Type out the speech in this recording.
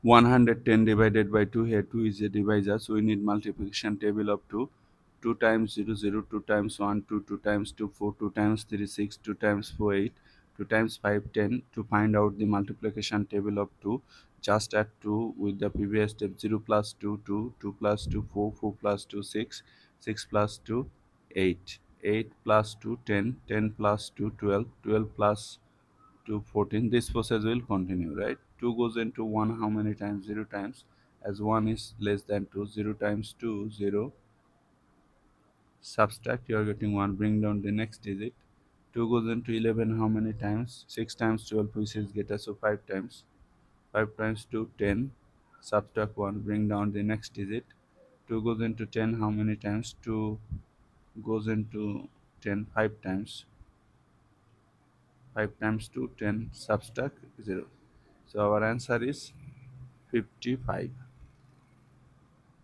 110 divided by 2, here 2 is a divisor, so we need multiplication table of 2. 2 times 0 0, 2 times 1 2, 2 times 2 4, 2 times 3 6, 2 times 4 8, 2 times 5 10. To find out the multiplication table of 2, just add 2 with the previous step. 0 plus 2 2, 2 plus 2 4, 4 plus 2 6, 6 plus 2 8, 8 plus 2 10, 10 plus 2 12, 12 plus to 14. This process will continue, right? 2 goes into 1 how many times? 0 times. As 1 is less than 2, 0 times 2 0, subtract, you are getting 1, bring down the next digit. 2 goes into 11 how many times? 6 times 12, which is get us, so 5 times. 5 times 2 10, subtract 1, bring down the next digit. 2 goes into 10 how many times? 2 goes into 10 5 times. 5 times 2 10, subtract 0. So our answer is 55.